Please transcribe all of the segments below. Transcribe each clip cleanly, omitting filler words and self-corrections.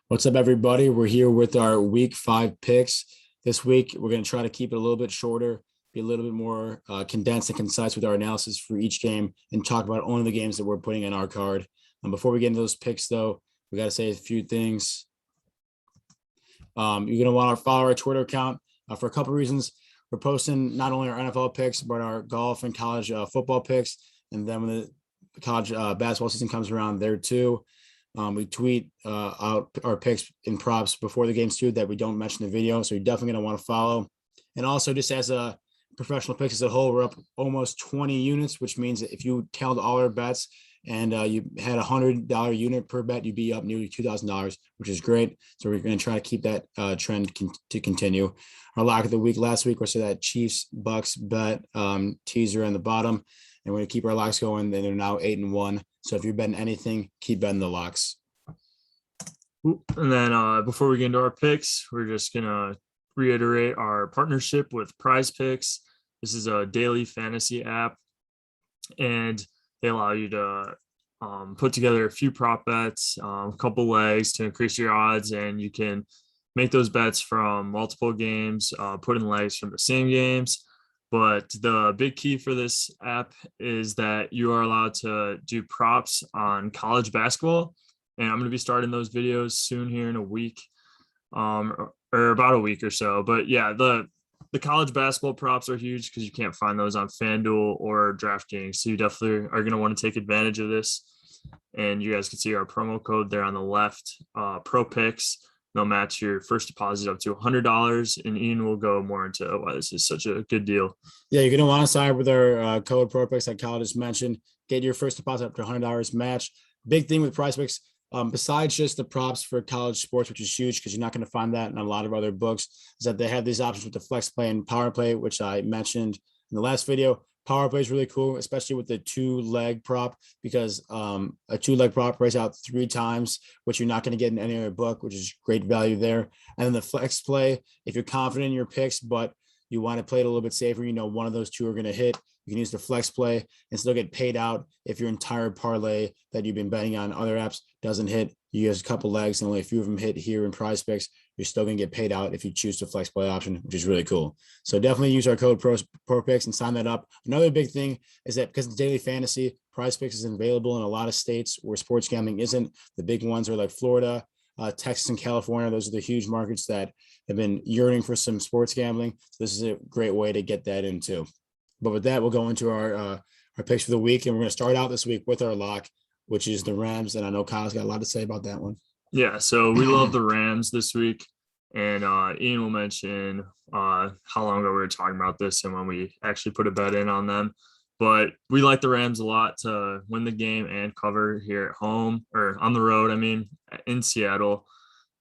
What's up, everybody? We're here with our week 5 picks. This week, we're going to try to keep it a little bit shorter, be a little bit more condensed and concise with our analysis for each game, and talk about only the games that we're putting in our card. Before we get into those picks, though, we got to say a few things. You're going to want to follow our Twitter account for a couple of reasons. We're posting not only our NFL picks, but our golf and college football picks. And then when the college basketball season comes around, there too. We tweet out our picks and props before the games too that we don't mention in the video. So you're definitely going to want to follow. And also just as a professional picks as a whole, we're up almost 20 units, which means that if you tailed all our bets and you had $100 unit per bet, you'd be up nearly $2,000, which is great. So we're going to try to keep that trend to continue. Our lock of the week last week was that Chiefs Bucks bet teaser on the bottom. And we're going to keep our locks going. And they're now 8-1. So if you're betting anything, keep betting the locks. And then before we get into our picks, we're just going to reiterate our partnership with Prize Picks. This is a daily fantasy app, and they allow you to put together a few prop bets, a couple legs to increase your odds, and you can make those bets from multiple games, put in legs from the same games. But the big key for this app is that you are allowed to do props on college basketball. And I'm going to be starting those videos soon here in a week, or about a week or so. But yeah, the college basketball props are huge because you can't find those on FanDuel or DraftKings. So you definitely are going to want to take advantage of this. And you guys can see our promo code there on the left, Pro Picks. They'll match your first deposit up to $100, and Ian will go more into why this is such a good deal. Yeah, you're going to want to sign up with our code ProPicks, like Kyle just mentioned. Get your first deposit up to $100 match. Big thing with PrizePicks, besides just the props for college sports, which is huge because you're not going to find that in a lot of other books, is that they have these options with the flex play and power play, which I mentioned in the last video. Power play is really cool, especially with the 2-leg prop, because a 2-leg prop rates out 3 times, which you're not going to get in any other book, which is great value there. And then the flex play, if you're confident in your picks, but you want to play it a little bit safer, one of those two are going to hit, you can use the flex play and still get paid out if your entire parlay that you've been betting on other apps doesn't hit. You use a couple legs and only a few of them hit here in Prize Picks. You're still going to get paid out if you choose the flex play option, which is really cool. So definitely use our code ProPicks and sign that up. Another big thing is that because it's daily fantasy, Prize Picks is available in a lot of states where sports gambling isn't. The big ones are like Florida, Texas, and California. Those are the huge markets that have been yearning for some sports gambling. So this is a great way to get that in too. But with that, we'll go into our picks for the week, and we're going to start out this week with our lock, which is the Rams. And I know Kyle's got a lot to say about that one. Yeah, so we love the Rams this week, and Ian will mention how long ago we were talking about this and when we actually put a bet in on them. But we like the Rams a lot to win the game and cover here at home, or on the road, in Seattle.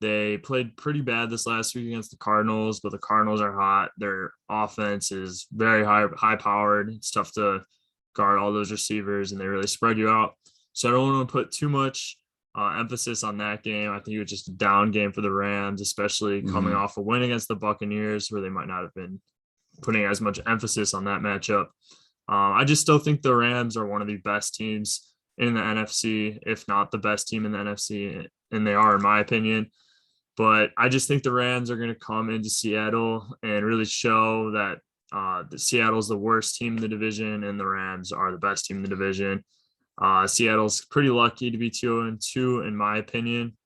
They played pretty bad this last week against the Cardinals, but the Cardinals are hot. Their offense is very high powered. It's tough to guard all those receivers, and they really spread you out. So I don't want to put too much emphasis on that game. I think it was just a down game for the Rams, especially coming off a win against the Buccaneers, where they might not have been putting as much emphasis on that matchup. I just still think the Rams are one of the best teams in the NFC, if not the best team in the NFC, and they are, in my opinion. But I just think the Rams are going to come into Seattle and really show that the Seattle's the worst team in the division and the Rams are the best team in the division. Seattle's pretty lucky to be 2-2, in my opinion.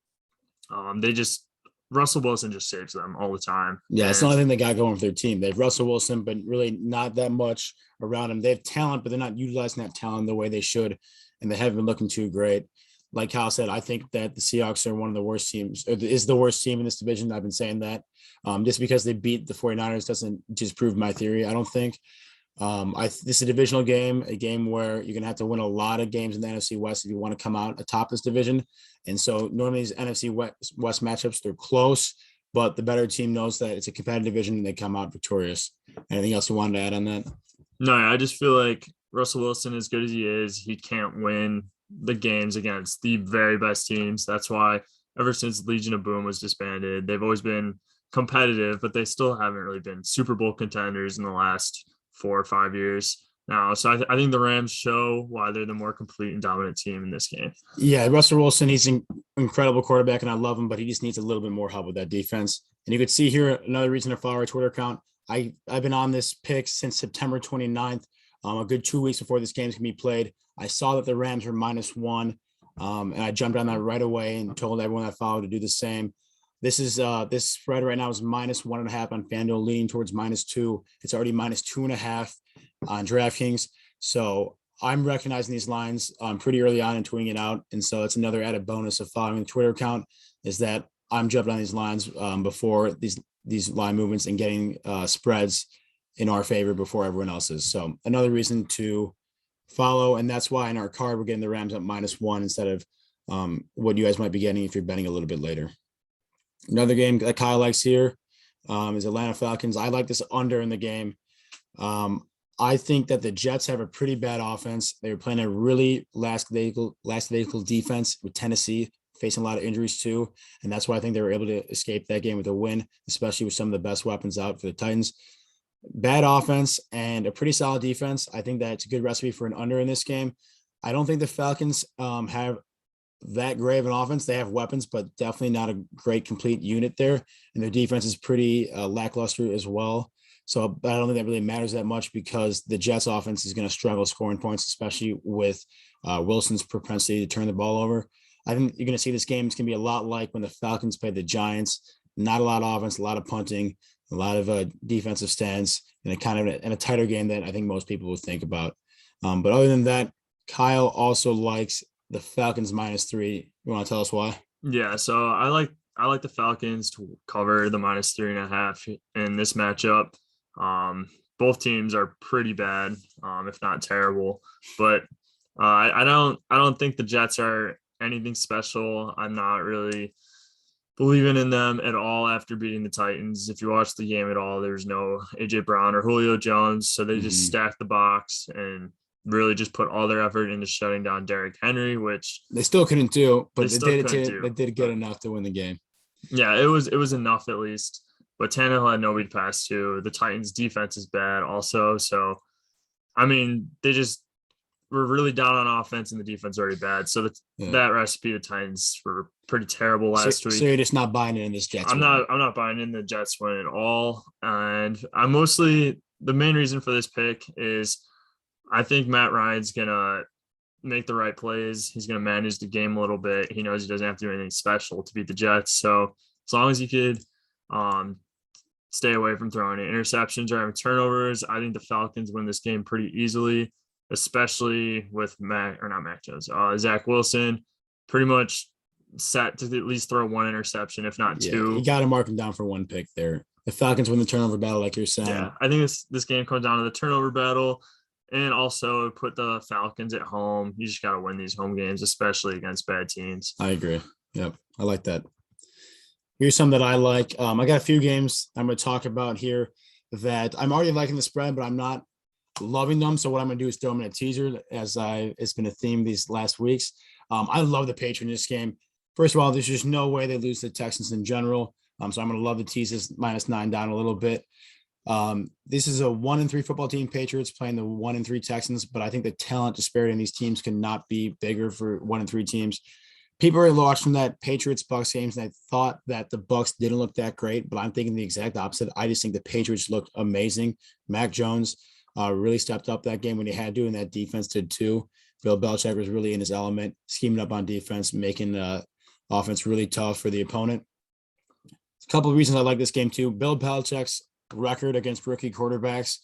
Russell Wilson just saves them all the time. Yeah, it's the only thing they got going for their team. They have Russell Wilson, but really not that much around him. They have talent, but they're not utilizing that talent the way they should, and they haven't been looking too great. Like Kyle said, I think that the Seahawks are one of the worst teams, or is the worst team in this division. I've been saying that. Just because they beat the 49ers doesn't just prove my theory, I don't think. This is a divisional game, a game where you're going to have to win a lot of games in the NFC West if you want to come out atop this division. And so normally these NFC West matchups, they're close, but the better team knows that it's a competitive division and they come out victorious. Anything else you wanted to add on that? No, I just feel like Russell Wilson, as good as he is, he can't win the games against the very best teams. That's why ever since Legion of Boom was disbanded, they've always been competitive, but they still haven't really been Super Bowl contenders in the last 4 or 5 years. now. So I think the Rams show why they're the more complete and dominant team in this game. Yeah, Russell Wilson, he's an incredible quarterback, and I love him, but he just needs a little bit more help with that defense. And you could see here another reason to follow our Twitter account. I've been on this pick since September 29th, a good 2 weeks before this game's going to be played. I saw that the Rams were -1, and I jumped on that right away and told everyone I followed to do the same. This spread right now is -1.5 on FanDuel, leaning towards -2. It's already -2.5 on DraftKings. So I'm recognizing these lines pretty early on and tweeting it out. And so it's another added bonus of following the Twitter account is that I'm jumping on these lines before these line movements and getting spreads in our favor before everyone else's. So another reason to follow. And that's why in our card, we're getting the Rams at -1 instead of what you guys might be getting if you're betting a little bit later. Another game that Kyle likes here is Atlanta Falcons. I like this under in the game. I think that the Jets have a pretty bad offense. They were playing a really last vehicle defense with Tennessee, facing a lot of injuries too. And that's why I think they were able to escape that game with a win, especially with some of the best weapons out for the Titans. Bad offense and a pretty solid defense. I think that's a good recipe for an under in this game. I don't think the Falcons have that great of an offense. They have weapons, but definitely not a great complete unit there. And their defense is pretty lackluster as well. So I don't think that really matters that much because the Jets offense is going to struggle scoring points, especially with Wilson's propensity to turn the ball over. I think you're going to see this game. It's going to be a lot like when the Falcons played the Giants. Not a lot of offense, a lot of punting, a lot of defensive stands, and a tighter game that I think most people would think about. But other than that, Kyle also likes the Falcons -3. You want to tell us why? Yeah, so I like the Falcons to cover the -3.5 in this matchup. Both teams are pretty bad, if not terrible. But I don't think the Jets are anything special. I'm not really believing in them at all after beating the Titans. If you watch the game at all, there's no AJ Brown or Julio Jones, so they just stacked the box and really just put all their effort into shutting down Derrick Henry, which they still couldn't do, but they did good but, enough to win the game. Yeah, it was enough at least. But Tannehill had nobody to pass to. The Titans' defense is bad also. So, I mean, they just were really down on offense and the defense already bad. So that recipe, the Titans were pretty terrible last week. So you're just not buying in this Jets win? I'm not buying in the Jets win at all. And the main reason for this pick is I think Matt Ryan's going to make the right plays. He's going to manage the game a little bit. He knows he doesn't have to do anything special to beat the Jets. So as long as he could stay away from throwing interceptions or having turnovers, I think the Falcons win this game pretty easily, especially with Zach Wilson pretty much set to at least throw one interception, if not two. You got to mark him down for one pick there. The Falcons win the turnover battle, like you're saying. Yeah, I think this game comes down to the turnover battle. And also put the Falcons at home. You just got to win these home games, especially against bad teams. I agree. Yep. I like that. Here's some that I like. I got a few games I'm going to talk about here that I'm already liking the spread, but I'm not loving them. So what I'm going to do is throw them in a teaser it's been a theme these last weeks. I love the Patriots in this game. First of all, there's just no way they lose to the Texans in general. So I'm going to love the tease this -9 down a little bit. This is a 1-3 football team, Patriots playing the 1-3 Texans, but I think the talent disparity in these teams cannot be bigger for 1-3 teams. People are watching that Patriots Bucks games and I thought that the Bucks didn't look that great, but I'm thinking the exact opposite. I just think the Patriots looked amazing. Mac Jones really stepped up that game when he had to, and that defense did too. Bill Belichick was really in his element, scheming up on defense, making the offense really tough for the opponent. A couple of reasons I like this game too. Bill Belichick's record against rookie quarterbacks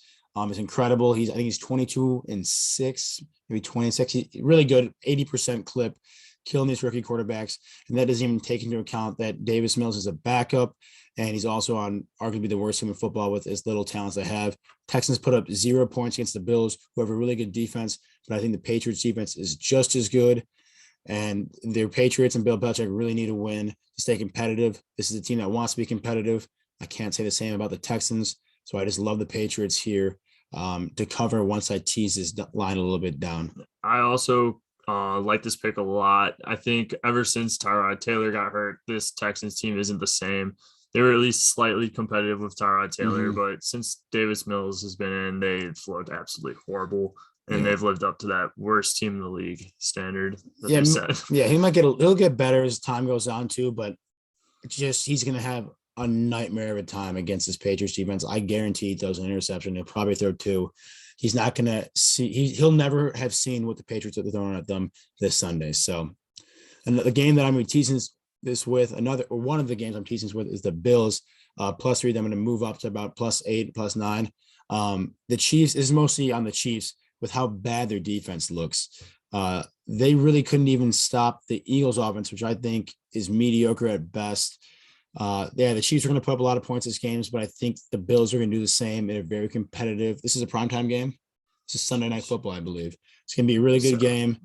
is incredible. I think he's 22-6, maybe 26. He's really good, 80% clip, killing these rookie quarterbacks. And that doesn't even take into account that Davis Mills is a backup, and he's also on arguably the worst team in football with as little talents they have. Texans put up 0 points against the Bills, who have a really good defense, but I think the Patriots defense is just as good. And their Patriots and Bill Belichick really need to win to stay competitive. This is a team that wants to be competitive. I can't say the same about the Texans. So I just love the Patriots here to cover once I tease this line a little bit down. I also like this pick a lot. I think ever since Tyrod Taylor got hurt, this Texans team isn't the same. they were at least slightly competitive with Tyrod Taylor. Mhm. But since Davis Mills has been in, they've looked absolutely horrible. And Yeah. they've lived up to that worst team in the league standard that Yeah. they set. Yeah. He'll get better as time goes on too, but he's going to have a nightmare of a time against this Patriots defense. I guarantee he throws an interception. He'll probably throw two. He's not going to see, he'll never have seen what the Patriots are throwing at them this Sunday. So, and the game that I'm teasing this with, one of the games I'm teasing this with is the Bills +3. Then I'm going to move up to about +8, +9. The Chiefs is mostly on the Chiefs with how bad their defense looks. They really couldn't even stop the Eagles offense, which I think is mediocre at best. The Chiefs are going to put up a lot of points in this games, but I think the Bills are going to do the same. They're very competitive. This is a primetime game. This is Sunday Night Football, I believe. It's going to be a really good game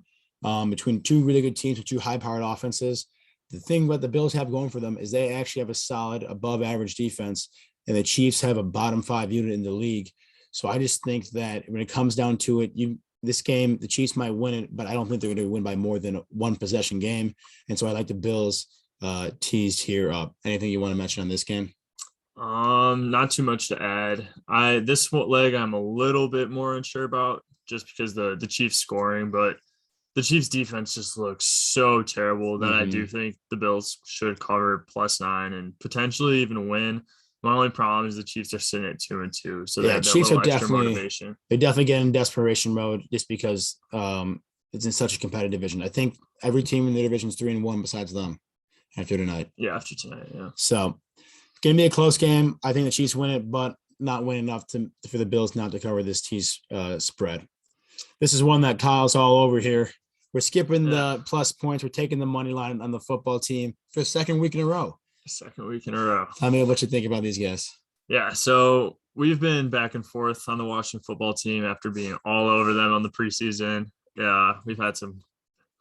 between two really good teams with two high-powered offenses. The thing what the Bills have going for them is they actually have a solid, above-average defense, and the Chiefs have a bottom-5 unit in the league. So I just think that when it comes down to it, this game, the Chiefs might win it, but I don't think they're going to win by more than a one-possession game. And so I like the Bills teased here up. Anything you want to mention on this game? Not too much to add. This leg I'm a little bit more unsure about just because the Chiefs scoring, but the Chiefs defense just looks so terrible that I do think the Bills should cover +9 and potentially even win. My only problem is the Chiefs are sitting at 2-2, so they have that Chiefs little are extra motivation. They're definitely getting in desperation mode just because it's in such a competitive division. I think every team in the division is 3-1 besides them after tonight. Yeah, after tonight, yeah. So it's gonna be a close game. I think the Chiefs win it, but not win enough for the Bills not to cover this tease spread. This is one that Kyle's all over here. We're skipping the plus points. We're taking the money line on the football team for the second week in a row. Second week in a row. Tell me what you think about these guys. Yeah, so we've been back and forth on the Washington football team after being all over them on the preseason. Yeah, we've had some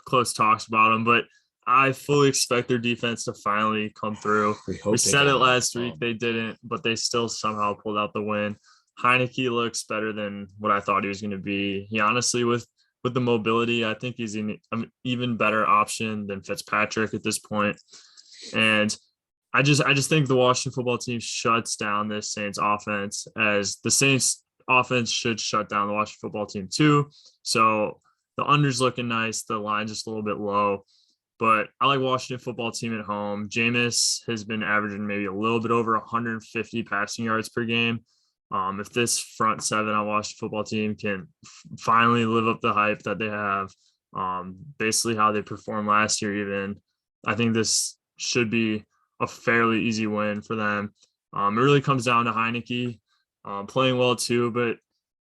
close talks about them, but I fully expect their defense to finally come through. We said it last week. They didn't, but they still somehow pulled out the win. Heineke looks better tthan what I thought he was going to be. He honestly, with the mobility, I think he's an even better option than Fitzpatrick at this point. And I just think the Washington football team shuts down this Saints offense, as the Saints offense should shut down the Washington football team too. So the under's looking nice. The line's just a little bit low, but I like Washington football team at home. Jameis has been averaging maybe a little bit over 150 passing yards per game. If this front seven on Washington football team can finally live up the hype that they have, basically how they performed last year, even, I think this should be a fairly easy win for them. It really comes down to Heineke playing well too, but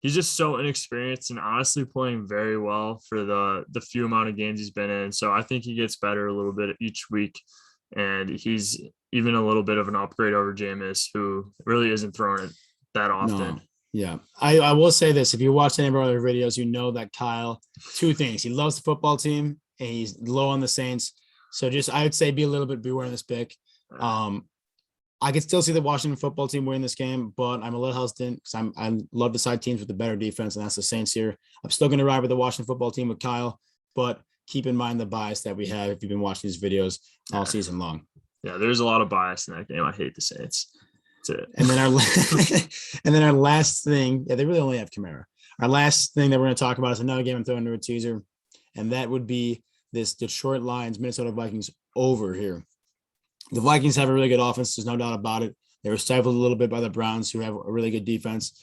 he's just so inexperienced and honestly playing very well for the few amount of games he's been in. So I think he gets better a little bit each week, and he's even a little bit of an upgrade over Jameis, who really isn't throwing it that often. No. Yeah, I will say this. If you watch any of our other videos, you know that Kyle, two things. He loves the football team and he's low on the Saints. So I would say be a little bit beware of this pick. I could still see the Washington football team winning this game, but I'm a little hesitant because I love the side teams with the better defense, and that's the Saints here. I'm still going to ride with the Washington football team with Kyle, but keep in mind the bias that we have if you've been watching these videos all season long. Yeah, there's a lot of bias in that game. I hate the Saints. That's it. And then our last thing, they really only have Kamara. Our last thing that we're going to talk about is another game I'm throwing into a teaser, and that would be this Detroit Lions, Minnesota Vikings over here. The Vikings have a really good offense. There's no doubt about it. They were stifled a little bit by the Browns, who have a really good defense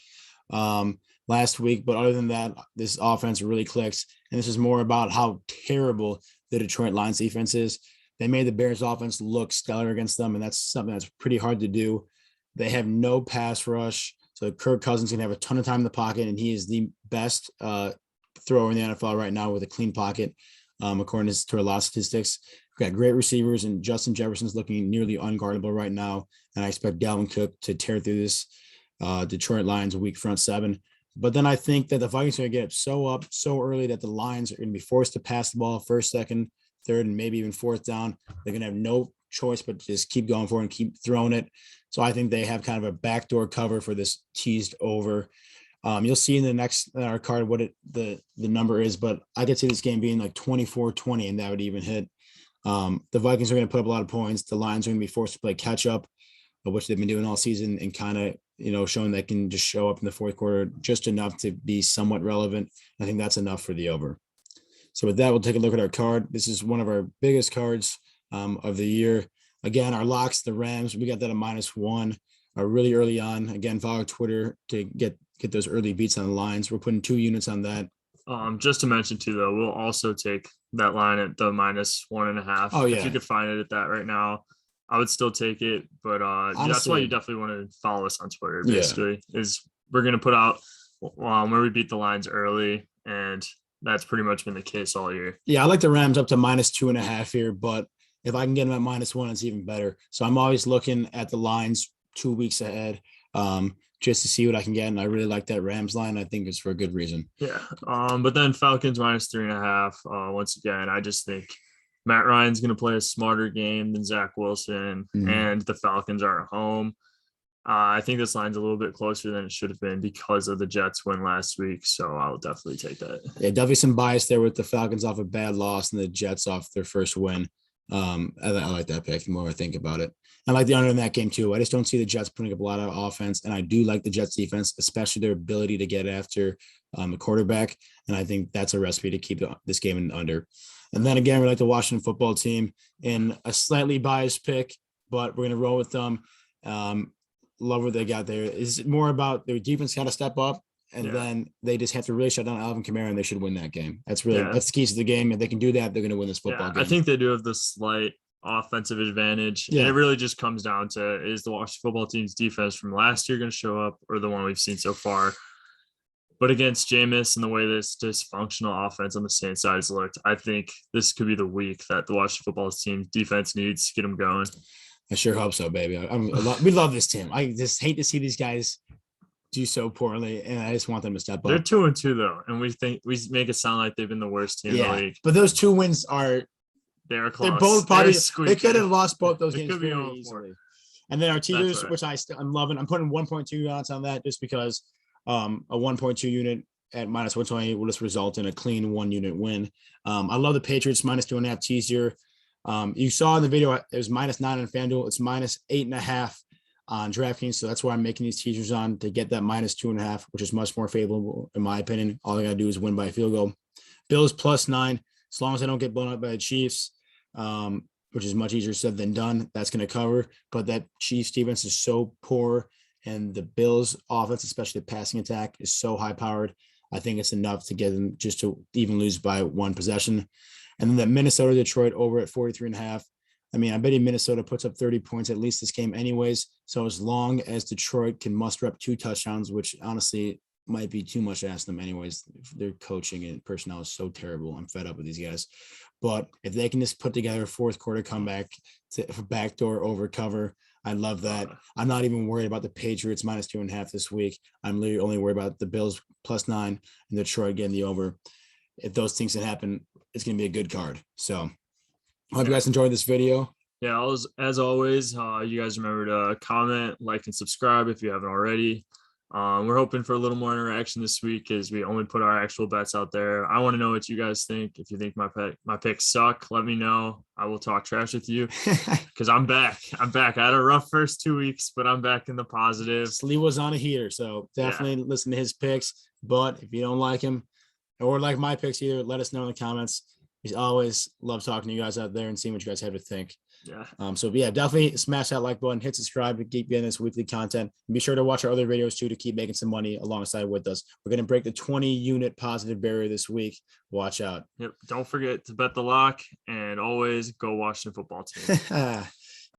last week. But other than that, this offense really clicks. And this is more about how terrible the Detroit Lions defense is. They made the Bears offense look stellar against them, and that's something that's pretty hard to do. They have no pass rush. So Kirk Cousins can have a ton of time in the pocket, and he is the best thrower in the NFL right now with a clean pocket, according to a lot of statistics. We've got great receivers, and Justin Jefferson's looking nearly unguardable right now. And I expect Dalvin Cook to tear through this Detroit Lions weak front seven. But then I think that the Vikings are going to get up so early that the Lions are going to be forced to pass the ball first, second, third, and maybe even fourth down. They're going to have no choice but just keep going for it and keep throwing it. So I think they have kind of a backdoor cover for this teased over. You'll see in the next our card what the number is, but I could see this game being like 24-20, and that would even hit. The Vikings are going to put up a lot of points. The Lions are going to be forced to play catch up. which they've been doing all season, and kind of, showing they can just show up in the fourth quarter just enough to be somewhat relevant. I think that's enough for the over. So with that, we'll take a look at our card. This is one of our biggest cards of the year. Again, our locks, the Rams, we got that at -1 really early on. Again, follow Twitter to get those early beats on the lines. We're putting 2 units on that. Just to mention too, though, we'll also take that line at the -1.5. Oh, yeah. If you could find it at that right now, I would still take it. But Honestly, that's why you definitely want to follow us on Twitter. Yeah. Basically, is we're gonna put out where we beat the lines early, and that's pretty much been the case all year. Yeah, I like the Rams up to -2.5 here, but if I can get them at -1, it's even better. So I'm always looking at the lines 2 weeks ahead, just to see what I can get. And I really like that Rams line. I think it's for a good reason. Yeah. But then Falcons -3.5. Once again, I just think Matt Ryan's going to play a smarter game than Zach Wilson, and the Falcons are at home. I think this line's a little bit closer than it should have been because of the Jets win last week. So I'll definitely take that. Yeah, definitely some bias there with the Falcons off a bad loss and the Jets off their first win. I like that pick the more I think about it. I like the under in that game too. I just don't see the Jets putting up a lot of offense, and I do like the Jets defense, especially their ability to get after the quarterback. And I think that's a recipe to keep this game in under. And then again, we like the Washington football team in a slightly biased pick, but we're going to roll with them. Love what they got there. It's more about their defense got to step up, and then they just have to really shut down Alvin Kamara, and they should win that game. That's the keys to the game. If they can do that, they're going to win this football game. I think they do have the slight offensive advantage. Yeah. And it really just comes down to, is the Washington football team's defense from last year going to show up, or the one we've seen so far? But against Jameis and the way this dysfunctional offense on the Saints side has looked, I think this could be the week that the Washington football team defense needs to get them going. I sure hope so, baby. We love this team. I just hate to see these guys do so poorly, and I just want them to step up. They're 2-2 though, and we make it sound like they've been the worst team in the league. But those 2 wins are they're close. They're both probably they could have lost both those games very easily. And then our teasers, which I'm loving. I'm putting 1.2 units on that just because a 1.2 unit at -120 will just result in a clean 1 unit win. I love the Patriots -2.5 teaser. You saw in the video, it was -9 on FanDuel. It's -8.5 on DraftKings. So that's why I'm making these teasers on, to get that -2.5, which is much more favorable in my opinion. All I got to do is win by a field goal. Bills +9, as long as I don't get blown up by the Chiefs, which is much easier said than done. That's going to cover. But that Chiefs defense is so poor, and the Bills offense, especially the passing attack, is so high powered. I think it's enough to get them just to even lose by 1 possession. And then that Minnesota Detroit over at 43.5. I mean, I bet you Minnesota puts up 30 points at least this game anyways. So as long as Detroit can muster up 2 touchdowns, which honestly might be too much to ask them anyways, their coaching and personnel is so terrible. I'm fed up with these guys. But if they can just put together a fourth quarter comeback to backdoor over cover, I love that. I'm not even worried about the Patriots -2.5 this week. I'm literally only worried about the Bills +9 and Detroit getting the over. If those things can happen, it's going to be a good card. So I hope you guys enjoyed this video. Yeah, as always, you guys remember to comment, like, and subscribe if you haven't already. We're hoping for a little more interaction this week as we only put our actual bets out there. I want to know what you guys think. If you think my picks suck, let me know. I will talk trash with you because I'm back. I had a rough first 2 weeks, but I'm back in the positive. Lee was on a heater, so definitely listen to his picks. But if you don't like him or like my picks either, let us know in the comments. We always love talking to you guys out there and seeing what you guys have to think. Yeah. So definitely smash that like button, hit subscribe to keep getting this weekly content. And be sure to watch our other videos too to keep making some money alongside with us. We're going to break the 20 unit positive barrier this week. Watch out. Yep. Don't forget to bet the lock, and always go Washington football team.